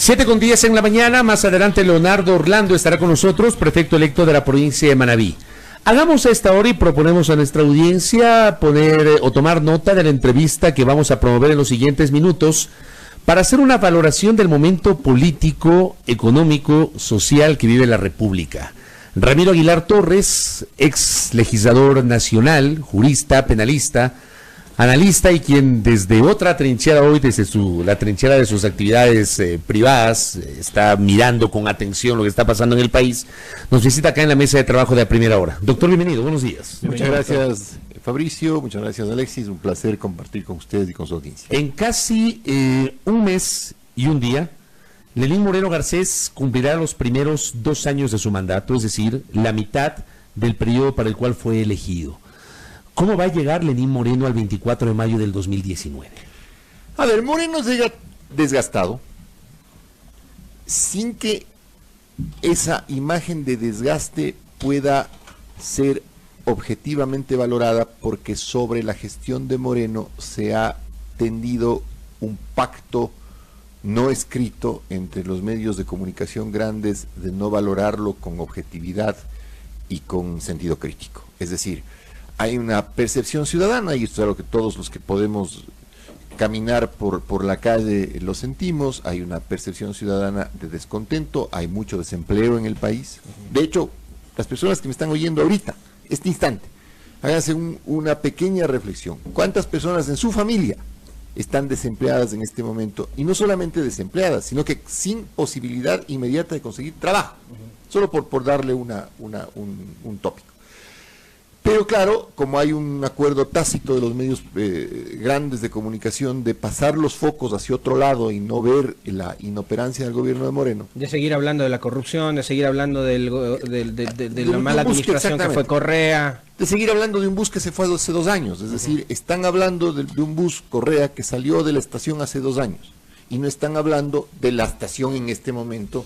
7:10 en la mañana, más adelante Leonardo Orlando estará con nosotros, prefecto electo de la provincia de Manabí. Hagamos a esta hora y proponemos a nuestra audiencia poner o tomar nota de la entrevista que vamos a promover en los siguientes minutos para hacer una valoración del momento político, económico, social que vive la República. Ramiro Aguilar Torres, ex legislador nacional, jurista, penalista, analista y quien desde otra trinchera hoy, desde la trinchera de sus actividades privadas, está mirando con atención lo que está pasando en el país, nos visita acá en la mesa de trabajo de A Primera Hora. Doctor, bienvenido, buenos días. Muchas gracias, Fabricio, muchas gracias, Alexis, un placer compartir con ustedes y con su audiencia. En casi un mes y un día, Lenín Moreno Garcés cumplirá los primeros 2 años de su mandato, es decir, la mitad del periodo para el cual fue elegido. ¿Cómo va a llegar Lenín Moreno al 24 de mayo del 2019? A ver, Moreno llega desgastado, sin que esa imagen de desgaste pueda ser objetivamente valorada, porque sobre la gestión de Moreno se ha tendido un pacto no escrito entre los medios de comunicación grandes de no valorarlo con objetividad y con sentido crítico. Es decir, hay una percepción ciudadana, y esto es algo que todos los que podemos caminar por la calle lo sentimos. Hay una percepción ciudadana de descontento, hay mucho desempleo en el país. De hecho, las personas que me están oyendo ahorita, este instante, háganse una pequeña reflexión. ¿Cuántas personas en su familia están desempleadas en este momento? Y no solamente desempleadas, sino que sin posibilidad inmediata de conseguir trabajo, solo por darle un tópico. Pero claro, como hay un acuerdo tácito de los medios grandes de comunicación de pasar los focos hacia otro lado y no ver la inoperancia del gobierno de Moreno. De seguir hablando de la corrupción, de seguir hablando de la mala administración que fue Correa. De seguir hablando de un bus que se fue hace 2 años. Es decir, están hablando de un bus Correa que salió de la estación hace 2 años. Y no están hablando de la estación en este momento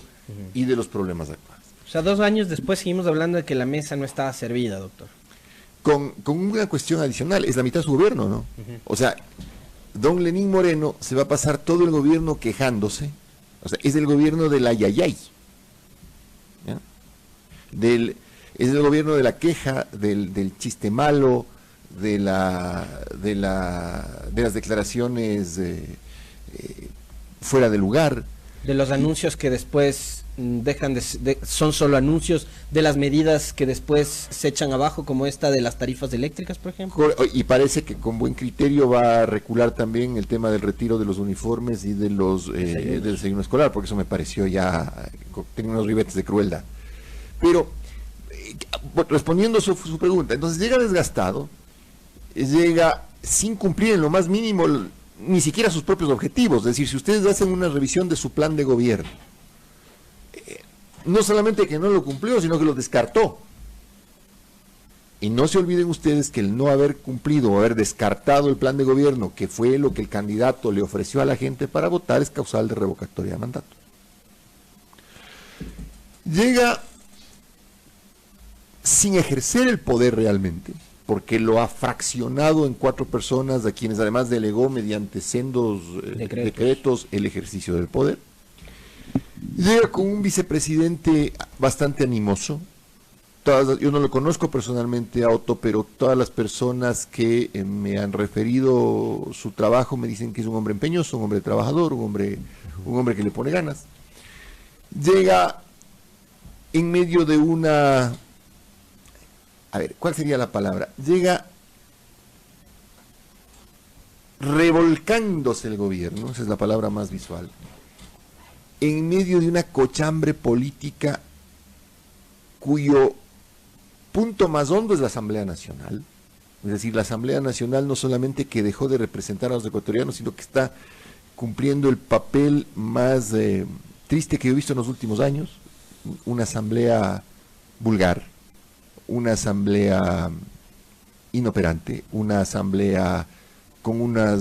y de los problemas actuales. O sea, 2 años después seguimos hablando de que la mesa no estaba servida, doctor. Con una cuestión adicional, es la mitad de su gobierno, ¿no? O sea, don Lenín Moreno se va a pasar todo el gobierno quejándose, o sea, es el gobierno del ayayay, ¿ya? Es el gobierno de la queja, del chiste malo, de las declaraciones fuera de lugar. De los anuncios que después son solo anuncios, de las medidas que después se echan abajo, como esta de las tarifas eléctricas, por ejemplo. Y parece que con buen criterio va a recular también el tema del retiro de los uniformes y de del desayuno escolar, porque eso me pareció ya, tenía unos ribetes de crueldad. Pero, respondiendo a su pregunta, entonces llega desgastado, llega sin cumplir en lo más mínimo ni siquiera sus propios objetivos. Es decir, si ustedes hacen una revisión de su plan de gobierno, no solamente que no lo cumplió, sino que lo descartó. Y no se olviden ustedes que el no haber cumplido o haber descartado el plan de gobierno, que fue lo que el candidato le ofreció a la gente para votar, es causal de revocatoria de mandato. Llega sin ejercer el poder realmente, porque lo ha fraccionado en 4 personas, a quienes además delegó mediante sendos decretos el ejercicio del poder. Llega con un vicepresidente bastante animoso. Yo no lo conozco personalmente a Otto, pero todas las personas que me han referido su trabajo me dicen que es un hombre empeñoso, un hombre trabajador, un hombre que le pone ganas. Llega en medio de una... A ver, ¿cuál sería la palabra? Llega revolcándose el gobierno, esa es la palabra más visual, en medio de una cochambre política cuyo punto más hondo es la Asamblea Nacional. Es decir, la Asamblea Nacional no solamente que dejó de representar a los ecuatorianos, sino que está cumpliendo el papel más triste que he visto en los últimos años, una asamblea vulgar, una asamblea inoperante, una asamblea con una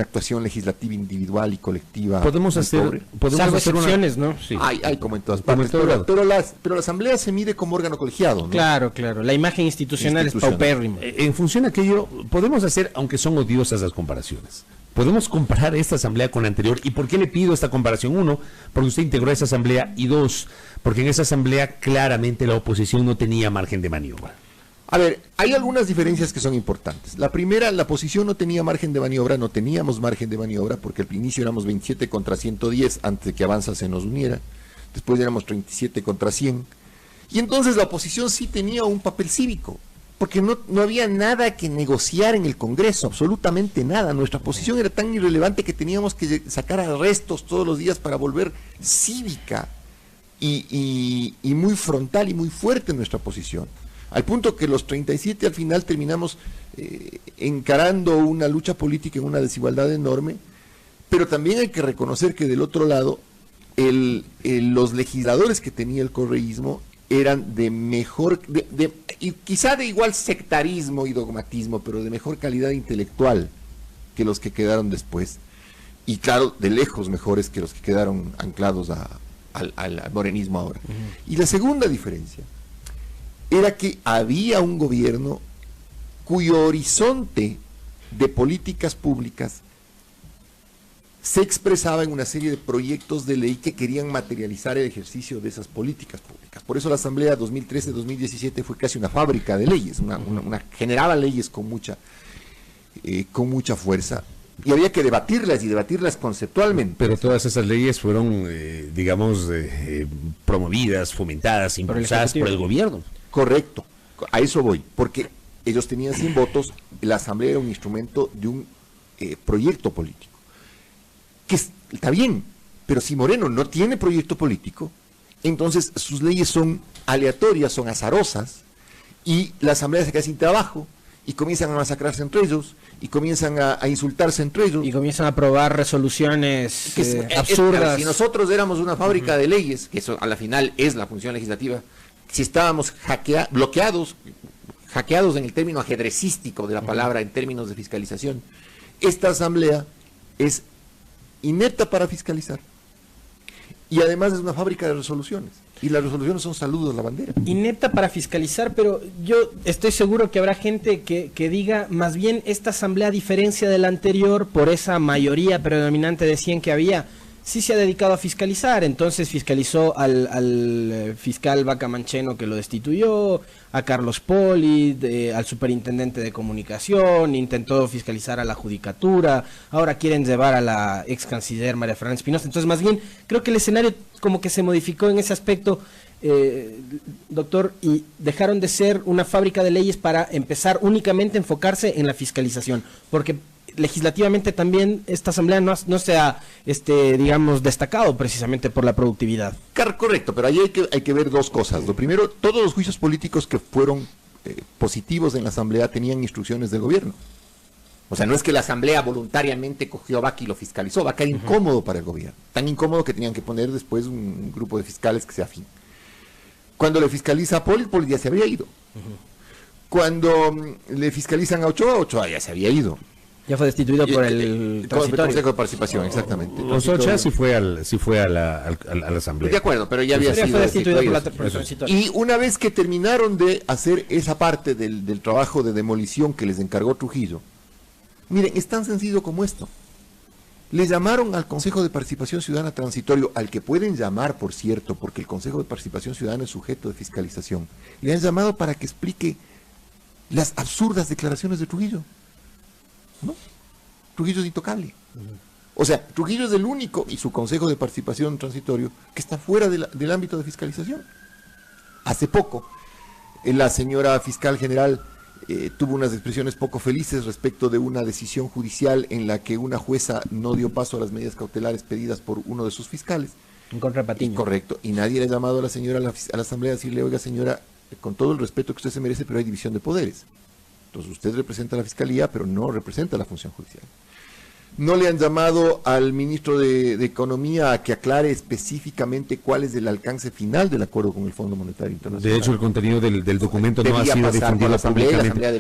actuación legislativa individual y colectiva. Podemos muy hacer, pobre. podemos Salvo hacer excepciones, ¿no? Sí. Hay como en todas Como en partes, todo lado. pero la asamblea se mide como órgano colegiado, ¿no? Claro, claro. La imagen institucional es paupérrima. En función a aquello, podemos hacer, aunque son odiosas las comparaciones, podemos comparar esta asamblea con la anterior. ¿Y por qué le pido esta comparación? Uno, porque usted integró esa asamblea, y dos, porque en esa asamblea claramente la oposición no tenía margen de maniobra. A ver, hay algunas diferencias que son importantes. La primera, la oposición no tenía margen de maniobra, no teníamos margen de maniobra, porque al inicio éramos 27 contra 110 antes de que Avanza se nos uniera, después éramos 37 contra 100, y entonces la oposición sí tenía un papel cívico, porque no había nada que negociar en el Congreso, absolutamente nada. Nuestra posición era tan irrelevante que teníamos que sacar arrestos todos los días para volver cívica y muy frontal y muy fuerte nuestra posición. Al punto que los 37 al final terminamos encarando una lucha política en una desigualdad enorme, pero también hay que reconocer que del otro lado los legisladores que tenía el correísmo eran de mejor, y quizá de igual sectarismo y dogmatismo, pero de mejor calidad intelectual que los que quedaron después, y claro, de lejos mejores que los que quedaron anclados al morenismo ahora. Y la segunda diferencia era que había un gobierno cuyo horizonte de políticas públicas se expresaba en una serie de proyectos de ley que querían materializar el ejercicio de esas políticas públicas. Por eso la Asamblea 2013-2017 fue casi una fábrica de leyes, generaba leyes con mucha fuerza, y había que debatirlas conceptualmente. Pero todas esas leyes fueron, promovidas, fomentadas, impulsadas por el gobierno. Correcto, a eso voy, porque ellos tenían 100 votos, la Asamblea era un instrumento de un proyecto político, que está bien, pero si Moreno no tiene proyecto político, entonces sus leyes son aleatorias, son azarosas, y la Asamblea se queda sin trabajo, y comienzan a masacrarse entre ellos, y comienzan a insultarse entre ellos. Y comienzan a aprobar resoluciones absurdas. Si nosotros éramos una fábrica de leyes, que eso a la final es la función legislativa, si estábamos hackeados en el término ajedrecístico de la palabra en términos de fiscalización, esta asamblea es inepta para fiscalizar, y además es una fábrica de resoluciones, y las resoluciones son saludos a la bandera. Inepta para fiscalizar, pero yo estoy seguro que habrá gente que diga, más bien esta asamblea, a diferencia de la anterior, por esa mayoría predominante de 100 que había, sí se ha dedicado a fiscalizar. Entonces fiscalizó al fiscal Vaca Mancheno, que lo destituyó, a Carlos Poli, al superintendente de comunicación, intentó fiscalizar a la judicatura, ahora quieren llevar a la ex canciller María Fernanda Espinosa. Entonces, más bien, creo que el escenario como que se modificó en ese aspecto, doctor, y dejaron de ser una fábrica de leyes para empezar únicamente a enfocarse en la fiscalización, porque legislativamente también esta asamblea no se ha, digamos, destacado precisamente por la productividad. Correcto, pero ahí hay que ver dos cosas. Lo primero, todos los juicios políticos que fueron positivos en la asamblea tenían instrucciones del gobierno. O sea, no es que la asamblea voluntariamente cogió a Vaca y lo fiscalizó. Vaca era incómodo para el gobierno, tan incómodo que tenían que poner después un grupo de fiscales que sea afín. Cuando le fiscaliza a Poli ya se había ido. Cuando le fiscalizan a Ochoa ya se había ido. Ya fue destituido por el Consejo de Participación, exactamente. Ochoa sí fue a la asamblea. De acuerdo, pero ya había sido destituido por el transitorio. Y una vez que terminaron de hacer esa parte del trabajo de demolición que les encargó Trujillo, miren, es tan sencillo como esto. Le llamaron al Consejo de Participación Ciudadana transitorio, al que pueden llamar, por cierto, porque el Consejo de Participación Ciudadana es sujeto de fiscalización. Le han llamado para que explique las absurdas declaraciones de Trujillo. ¿No? Trujillo es intocable. O sea, Trujillo es el único, y su Consejo de Participación Transitorio, que está fuera del ámbito de fiscalización. Hace poco, la señora fiscal general tuvo unas expresiones poco felices respecto de una decisión judicial en la que una jueza no dio paso a las medidas cautelares pedidas por uno de sus fiscales. En contra de Patiño. Correcto. Y nadie le ha llamado a la señora a la asamblea a decirle, oiga señora, con todo el respeto que usted se merece, pero hay división de poderes. Entonces usted representa a la fiscalía, pero no representa a la función judicial. No le han llamado al ministro de Economía a que aclare específicamente cuál es el alcance final del acuerdo con el Fondo Monetario Internacional. De hecho, el contenido del documento no ha sido difundido públicamente.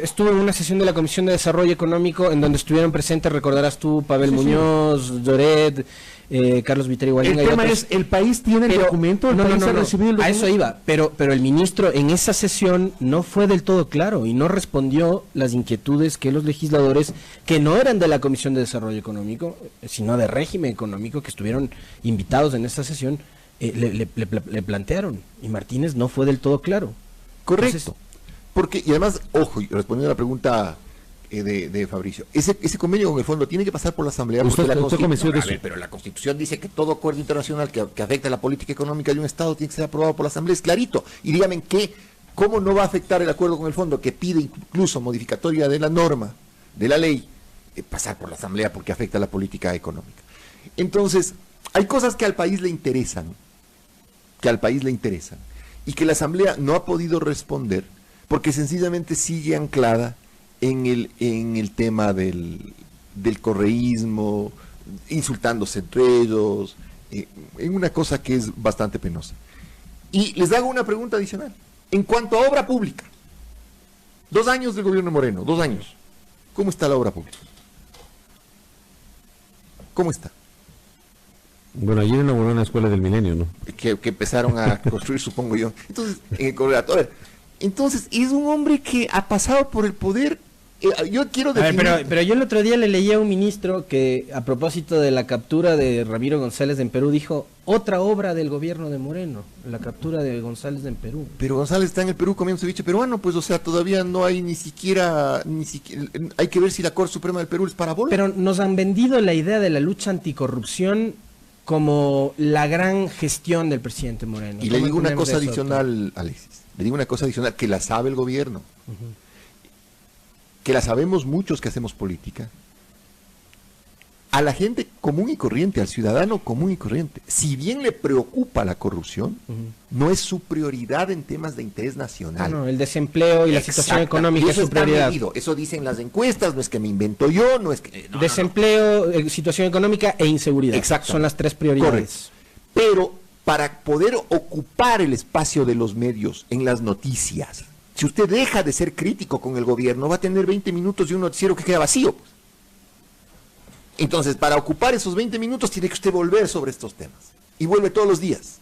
Estuvo en una sesión de la Comisión de Desarrollo Económico en donde estuvieron presentes, recordarás tú, Pavel Muñoz, Lloret, Carlos Viteri Guayenga. El tema es, ¿el país tiene el documento? ¿El país ha recibido el documento? A eso iba, pero el ministro en esa sesión no fue del todo claro y no respondió las inquietudes que los legisladores, que no eran de la Comisión de Desarrollo Económico, sino de régimen económico, que estuvieron invitados en esta sesión, le plantearon. Y Martínez no fue del todo claro. Correcto. Entonces, porque, y además, ojo, respondiendo a la pregunta de Fabricio, ese convenio con el fondo tiene que pasar por la Asamblea. Pero la Constitución dice que todo acuerdo internacional que afecte a la política económica de un Estado tiene que ser aprobado por la Asamblea, es clarito. Y dígame ¿cómo no va a afectar el acuerdo con el fondo, que pide incluso modificatoria de la norma, de la ley, pasar por la Asamblea porque afecta a la política económica? Entonces, hay cosas que al país le interesan, y que la Asamblea no ha podido responder porque sencillamente sigue anclada en el tema del correísmo, insultándose entre ellos, en una cosa que es bastante penosa. Y les hago una pregunta adicional. En cuanto a obra pública, 2 años del gobierno Moreno, 2 años, ¿cómo está la obra pública? ¿Cómo está? Bueno, ayer inauguró una escuela del Milenio, ¿no? Que empezaron a construir, supongo yo. Entonces, en el correlato. A ver, entonces, es un hombre que ha pasado por el poder. Yo quiero definir... pero yo el otro día le leí a un ministro que, a propósito de la captura de Ramiro González en Perú, dijo, otra obra del gobierno de Moreno, la captura de González en Perú. Pero González está en el Perú comiendo ceviche peruano, pues, o sea, todavía no hay ni siquiera, hay que ver si la Corte Suprema del Perú es parabola. Pero nos han vendido la idea de la lucha anticorrupción como la gran gestión del presidente Moreno. Y le digo una cosa adicional, Alexis, le digo una cosa adicional, que la sabe el gobierno. Que la sabemos muchos que hacemos política. A la gente común y corriente, al ciudadano común y corriente, si bien le preocupa la corrupción, no es su prioridad en temas de interés nacional. No, el desempleo y la situación económica es su prioridad. Eso dicen las encuestas, no es que me invento yo, no es que... Desempleo, situación económica e inseguridad. Exacto. Son las 3 prioridades. Correcto. Pero para poder ocupar el espacio de los medios en las noticias, si usted deja de ser crítico con el gobierno, va a tener 20 minutos de un noticiero que queda vacío. Entonces, para ocupar esos 20 minutos, tiene que usted volver sobre estos temas. Y vuelve todos los días.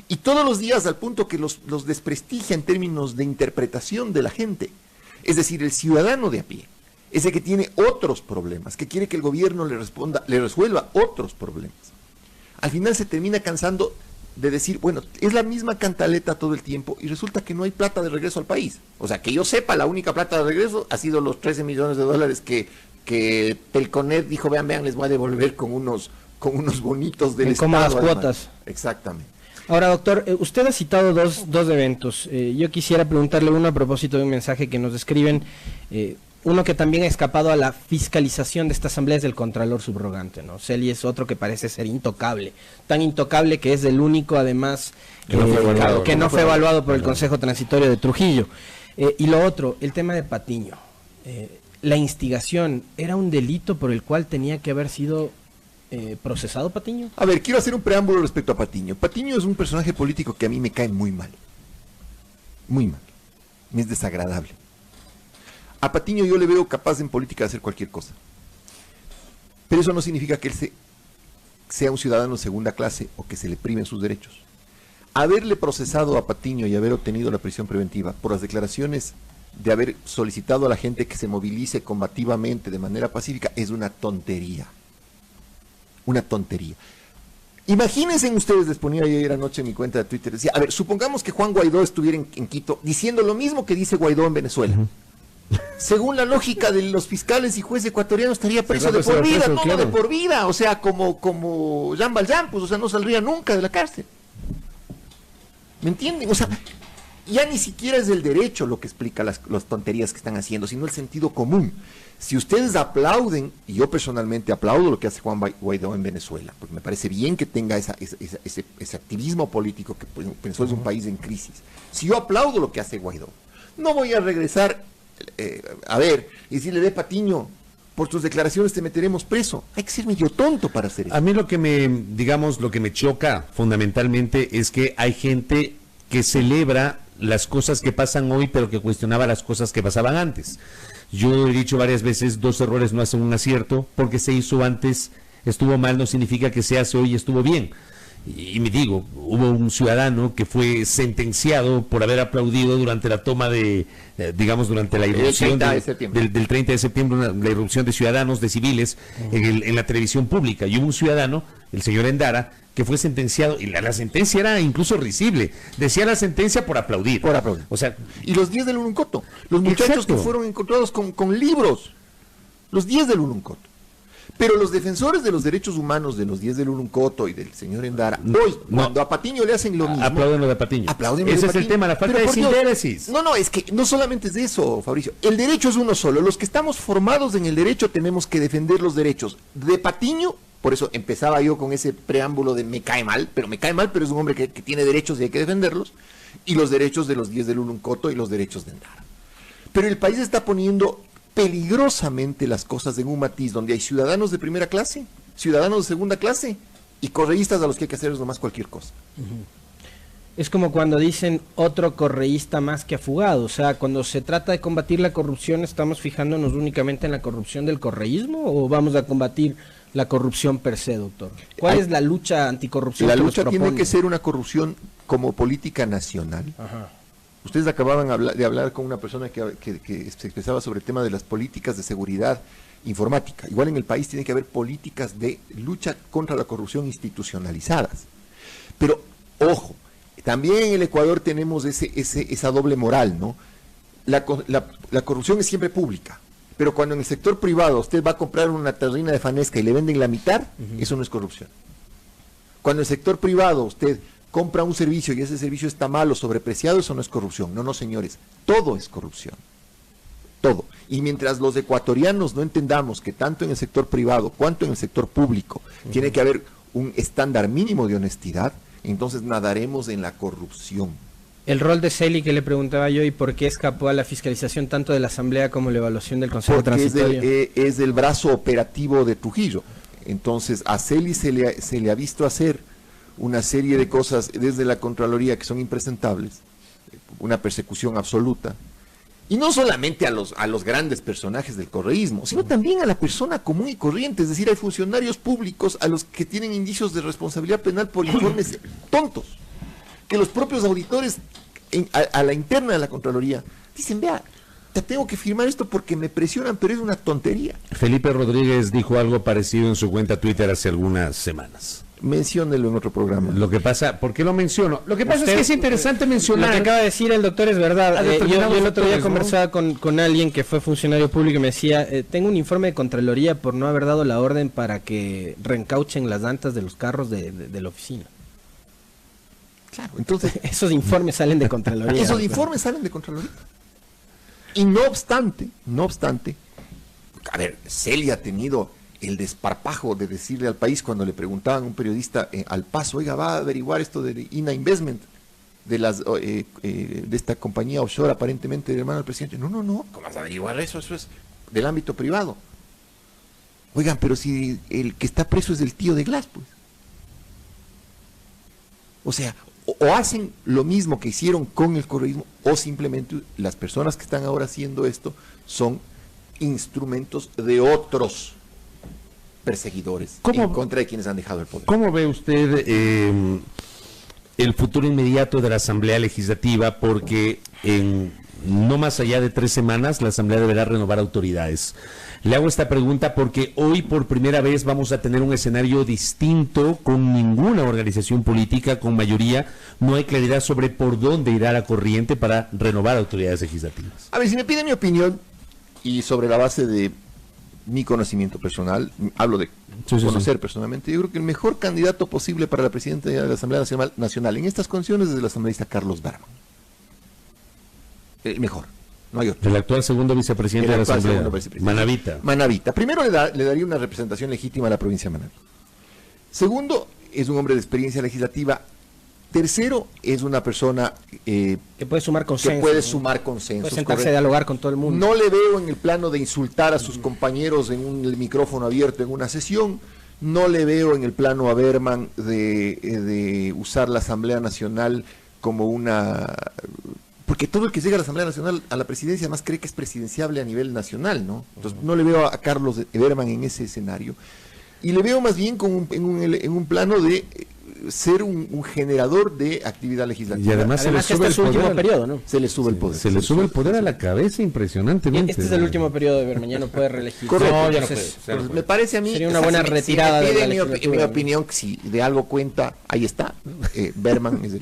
Y todos los días al punto que los desprestigia en términos de interpretación de la gente. Es decir, el ciudadano de a pie, ese que tiene otros problemas, que quiere que el gobierno le resuelva otros problemas. Al final se termina cansando de decir, bueno, es la misma cantaleta todo el tiempo y resulta que no hay plata de regreso al país. O sea, que yo sepa, la única plata de regreso ha sido los 13 millones de dólares que Telconet dijo, vean, les voy a devolver con unos bonitos del Estado. Cómodas cuotas. Exactamente. Ahora, doctor, usted ha citado dos eventos. Yo quisiera preguntarle uno a propósito de un mensaje que nos escriben. Uno que también ha escapado a la fiscalización de esta asamblea es del Contralor Subrogante, ¿no? Celi es otro que parece ser intocable, tan intocable que es el único, además, que no fue evaluado por el Consejo Transitorio de Trujillo. Y lo otro, el tema de Patiño. La instigación, ¿era un delito por el cual tenía que haber sido procesado Patiño? A ver, quiero hacer un preámbulo respecto a Patiño. Patiño es un personaje político que a mí me cae muy mal. Muy mal. Me es desagradable. A Patiño yo le veo capaz en política de hacer cualquier cosa. Pero eso no significa que él sea un ciudadano de segunda clase o que se le primen sus derechos. Haberle procesado a Patiño y haber obtenido la prisión preventiva por las declaraciones de haber solicitado a la gente que se movilice combativamente de manera pacífica es una tontería. Una tontería. Imagínense ustedes, les ponía ayer anoche en mi cuenta de Twitter, decía, a ver, supongamos que Juan Guaidó estuviera en Quito diciendo lo mismo que dice Guaidó en Venezuela. Según la lógica de los fiscales y jueces ecuatorianos, estaría preso de por vida, no de por vida, o sea, como Jean Valjean, pues, o sea, no saldría nunca de la cárcel. ¿Me entienden? O sea, ya ni siquiera es el derecho lo que explica las tonterías que están haciendo, sino el sentido común. Si ustedes aplauden, y yo personalmente aplaudo lo que hace Juan Guaidó en Venezuela, porque me parece bien que tenga ese activismo político, que pues, Venezuela es un país en crisis. Si yo aplaudo lo que hace Guaidó, no voy a regresar a ver, y decirle, de Patiño, por tus declaraciones te meteremos preso. Hay que ser medio tonto para hacer eso. A mí lo que me choca fundamentalmente es que hay gente que celebra las cosas que pasan hoy, pero que cuestionaba las cosas que pasaban antes. Yo he dicho varias veces, 2 errores no hacen un acierto, porque se hizo antes, estuvo mal, no significa que se hace hoy y estuvo bien. Y me digo, hubo un ciudadano que fue sentenciado por haber aplaudido durante la toma durante la irrupción del 30 de septiembre, la irrupción de ciudadanos, de civiles, en la televisión pública. Y hubo un ciudadano, el señor Endara, que fue sentenciado, y la sentencia era incluso risible. Decía la sentencia por aplaudir. Por aplaudir. O sea, y los 10 del Uluncoto, los muchachos exacto, que fueron encontrados con libros, los 10 del Uluncoto. Pero los defensores de los derechos humanos de los 10 del Uluncoto y del señor Endara, hoy, cuando a Patiño le hacen lo mismo... Aplauden lo de Patiño. Ese es el tema, la falta de síntesis. No, es que no solamente es de eso, Fabricio. El derecho es uno solo. Los que estamos formados en el derecho tenemos que defender los derechos. De Patiño, por eso empezaba yo con ese preámbulo de me cae mal, pero es un hombre que tiene derechos y hay que defenderlos, y los derechos de los 10 del Uluncoto y los derechos de Endara. Pero el país está poniendo peligrosamente las cosas en un matiz donde hay ciudadanos de primera clase, ciudadanos de segunda clase y correístas a los que hay que hacer nomás cualquier cosa. Es como cuando dicen otro correísta más que afugado, o sea, cuando se trata de combatir la corrupción, ¿estamos fijándonos únicamente en la corrupción del correísmo o vamos a combatir la corrupción per se, doctor? ¿Cuál es la lucha anticorrupción? La lucha tiene que ser una corrupción como política nacional. Ajá. Ustedes acababan de hablar con una persona que se expresaba sobre el tema de las políticas de seguridad informática. Igual en el país tiene que haber políticas de lucha contra la corrupción institucionalizadas. Pero, ojo, también en el Ecuador tenemos esa doble moral, ¿no? La corrupción es siempre pública, pero cuando en el sector privado usted va a comprar una terrina de Fanesca y le venden la mitad, eso no es corrupción. Cuando en el sector privado usted compra un servicio y ese servicio está mal o sobrepreciado, eso no es corrupción. No, señores, todo es corrupción. Todo. Y mientras los ecuatorianos no entendamos que tanto en el sector privado cuanto en el sector público tiene que haber un estándar mínimo de honestidad, entonces nadaremos en la corrupción. El rol de Celi que le preguntaba yo y por qué escapó a la fiscalización tanto de la Asamblea como la evaluación del Consejo Transitorio. Es del brazo operativo de Trujillo. Entonces a Celi se le ha visto hacer una serie de cosas desde la Contraloría que son impresentables, una persecución absoluta, y no solamente a los grandes personajes del correísmo, sino también a la persona común y corriente, es decir, hay funcionarios públicos a los que tienen indicios de responsabilidad penal por informes tontos, que los propios auditores a la interna de la Contraloría dicen, vea, te tengo que firmar esto porque me presionan, pero es una tontería. Felipe Rodríguez dijo algo parecido en su cuenta Twitter hace algunas semanas. Menciónelo en otro programa. Lo que pasa, ¿por qué lo menciono? Lo que pasa es que es interesante mencionar. Lo que acaba de decir el doctor es verdad. Yo el otro día conversaba con alguien que fue funcionario público y me decía, tengo un informe de Contraloría por no haber dado la orden para que reencauchen las llantas de los carros de la oficina. Claro, entonces... Esos informes salen de Contraloría. Esos informes salen de Contraloría. Y no obstante, a ver, Celi ha tenido el desparpajo de decirle al país cuando le preguntaban a un periodista al Paso, oiga, va a averiguar esto de INA Investment, de esta compañía offshore aparentemente del hermano del presidente. No, ¿cómo vas a averiguar eso? Eso es del ámbito privado. Oigan, pero si el que está preso es el tío de Glass, pues. O sea, o hacen lo mismo que hicieron con el correísmo, o simplemente las personas que están ahora haciendo esto son instrumentos de otros perseguidores en contra de quienes han dejado el poder. ¿Cómo ve usted el futuro inmediato de la Asamblea Legislativa? Porque en no más allá de 3 semanas la Asamblea deberá renovar autoridades. Le hago esta pregunta porque hoy por primera vez vamos a tener un escenario distinto, con ninguna organización política, con mayoría. No hay claridad sobre por dónde irá la corriente para renovar autoridades legislativas. A ver, si me pide mi opinión, y sobre la base de mi conocimiento personal, hablo de conocer personalmente, yo creo que el mejor candidato posible para la presidencia de la Asamblea Nacional en estas condiciones es el asambleísta Carlos Barman. El mejor, no hay otro. El actual segundo vicepresidente de la Asamblea, Manavita. Primero le daría una representación legítima a la provincia de Manabí. Segundo, es un hombre de experiencia legislativa Tercero, es una persona que puede sumar consenso. Que puede sumar consensos. Puede sentarse a dialogar con todo el mundo. No le veo en el plano de insultar a sus compañeros en el micrófono abierto en una sesión. No le veo en el plano a Berman de usar la Asamblea Nacional como una... Porque todo el que llega a la Asamblea Nacional, a la presidencia, además cree que es presidenciable a nivel nacional, ¿no? Entonces no le veo a Carlos Berman en ese escenario. Y le veo más bien en un plano de ser un generador de actividad legislativa. Y además se le sube el último poder. periodo, ¿no? Se le sube el poder. Se le sube el poder a la cabeza impresionantemente. Este es el último periodo de Berman, ya no puede reelegir. Correcto. No, ya no Entonces, puede. Pues me parece a mí... Sería una buena retirada si me de la piden mi legislatura, opinión, que si de algo cuenta, ahí está. Berman es el...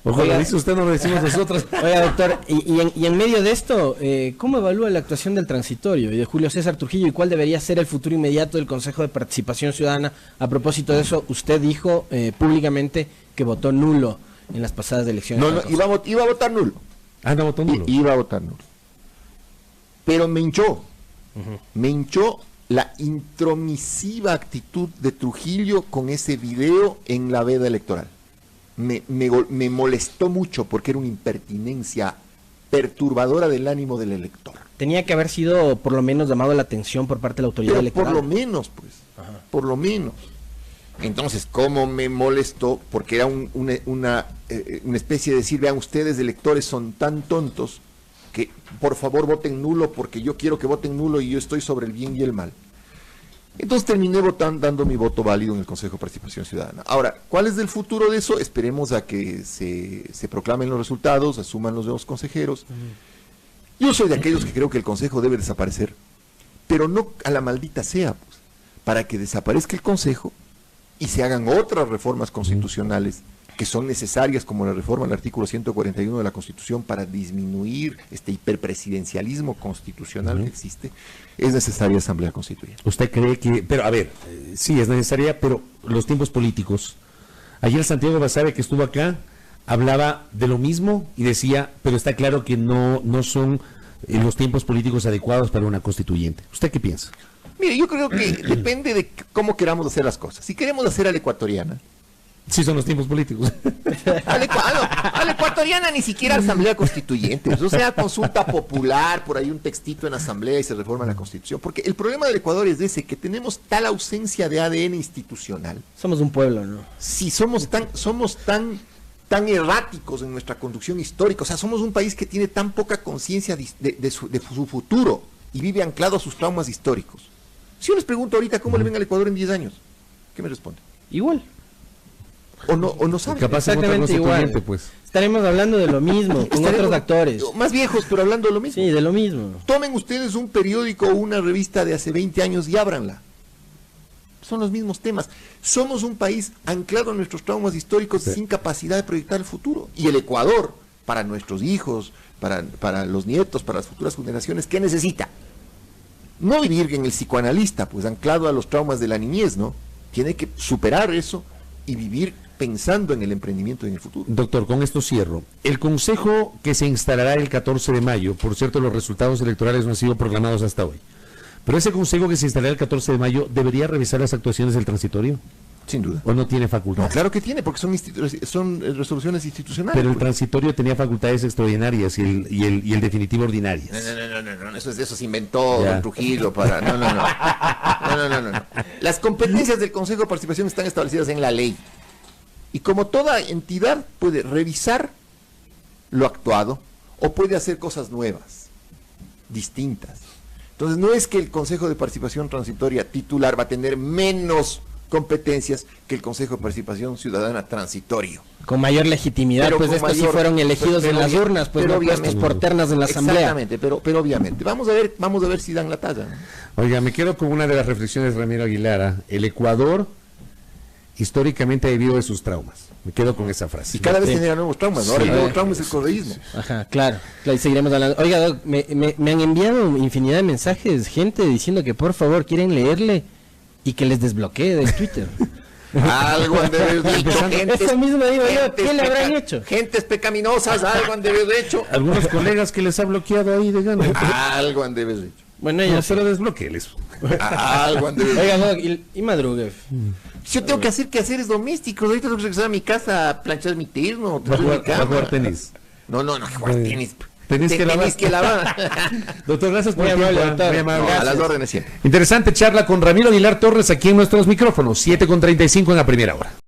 Ojo, lo dice usted, no lo decimos nosotros. Oiga, doctor, y en medio de esto, ¿cómo evalúa la actuación del transitorio y de Julio César Trujillo y cuál debería ser el futuro inmediato del Consejo de Participación Ciudadana? A propósito de eso, usted dijo públicamente que votó nulo en las pasadas elecciones. No, iba a votar nulo. Ah, no votó nulo. Iba a votar nulo. Pero me hinchó. Me hinchó la intromisiva actitud de Trujillo con ese video en la veda electoral. Me molestó mucho porque era una impertinencia perturbadora del ánimo del elector. Tenía que haber sido por lo menos llamado la atención por parte de la autoridad Pero electoral. por lo menos, pues. Ajá. Por lo menos. Entonces, ¿cómo me molestó? Porque era una especie de decir, vean, ustedes electores son tan tontos que por favor voten nulo porque yo quiero que voten nulo y yo estoy sobre el bien y el mal. Entonces terminé dando mi voto válido en el Consejo de Participación Ciudadana. Ahora, ¿cuál es el futuro de eso? Esperemos a que se proclamen los resultados, asuman los nuevos consejeros. Yo soy de aquellos que creo que el Consejo debe desaparecer, pero no a la maldita sea, pues, para que desaparezca el Consejo y se hagan otras reformas constitucionales que son necesarias, como la reforma del artículo 141 de la Constitución para disminuir este hiperpresidencialismo constitucional que existe. Es necesaria Asamblea Constituyente. ¿Usted cree que, pero a ver, sí es necesaria, pero los tiempos políticos? Ayer Santiago Basabe, que estuvo acá, hablaba de lo mismo y decía, pero está claro que no son los tiempos políticos adecuados para una constituyente. ¿Usted qué piensa? Mire, yo creo que depende de cómo queramos hacer las cosas. Si queremos hacer a la ecuatoriana, Sí son los tiempos políticos. a la ecuatoriana ni siquiera Asamblea Constituyente, o sea, consulta popular, por ahí un textito en Asamblea y se reforma la Constitución, porque el problema del Ecuador es ese, que tenemos tal ausencia de ADN institucional. Somos un pueblo, ¿no? Si somos tan erráticos en nuestra conducción histórica, o sea, somos un país que tiene tan poca conciencia de su futuro y vive anclado a sus traumas históricos. Si yo les pregunto ahorita cómo le ven al Ecuador en 10 años, ¿qué me responden? Igual. O no saben. Capaz en otra Exactamente igual. constituyente, pues. Estaremos hablando de lo mismo, con otros actores. Más viejos, pero hablando de lo mismo. Sí, de lo mismo. Tomen ustedes un periódico o una revista de hace 20 años y ábranla. Son los mismos temas. Somos un país anclado a nuestros traumas históricos, Sí, sin capacidad de proyectar el futuro. Y el Ecuador, para nuestros hijos, para los nietos, para las futuras generaciones, ¿qué necesita? No vivir en el psicoanalista, pues anclado a los traumas de la niñez, ¿no? Tiene que superar eso y vivir pensando en el emprendimiento y en el futuro. Doctor, con esto cierro. El consejo que se instalará el 14 de mayo, por cierto, los resultados electorales no han sido proclamados hasta hoy, pero ese consejo que se instalará el 14 de mayo, ¿debería revisar las actuaciones del transitorio? Sin duda. ¿O no tiene facultad? No, claro que tiene, porque son resoluciones institucionales. Pero el pues. transitorio tenía facultades extraordinarias y el definitivo ordinarias. No, eso se inventó Ya. don Trujillo para... No. Las competencias del Consejo de Participación están establecidas en la ley. Y como toda entidad puede revisar lo actuado o puede hacer cosas nuevas, distintas. Entonces no es que el Consejo de Participación Transitoria titular va a tener menos competencias que el Consejo de Participación Ciudadana transitorio. Con mayor legitimidad, Pero pues con estos sí mayor- fueron elegidos pero en las obvia- urnas, pues pero no puestos obviamente. por ternas en la asamblea. Exactamente, pero obviamente. Vamos a ver si dan la talla, ¿no? Oiga, me quedo con una de las reflexiones de Ramiro Aguilar. El Ecuador históricamente ha vivido de sus traumas. Me quedo con esa frase. Y cada vez Sí. genera nuevos traumas, ¿no? Ahora Sí. el nuevo trauma es el correísmo. Ajá, claro, y seguiremos hablando. Oiga, Doc, me han enviado infinidad de mensajes, gente diciendo que por favor quieren leerle y que les desbloquee del Twitter. Algo han de haber dicho. Eso mismo digo yo, ¿qué le habrán hecho? Gentes pecaminosas, algo han de haber hecho. Algunos colegas que les ha bloqueado ahí de gana. Algo han de haber hecho. Bueno, No, ellos. pero desbloqueles. Algo, Andrés. Oiga, no, y madrugue. Yo tengo que hacer quehaceres domésticos. Ahorita tengo que regresar a mi casa a planchar mi terno. Va a tender mi jugar cama. tenis. No, jugar Bien. tenis. Tenis que lavar. Tenis que lavar. Doctor, gracias por Muy el amable, tiempo, doctor. muy amable. No, a las órdenes siempre. Interesante charla con Ramiro Aguilar Torres aquí en nuestros micrófonos, 7:35 en la primera hora.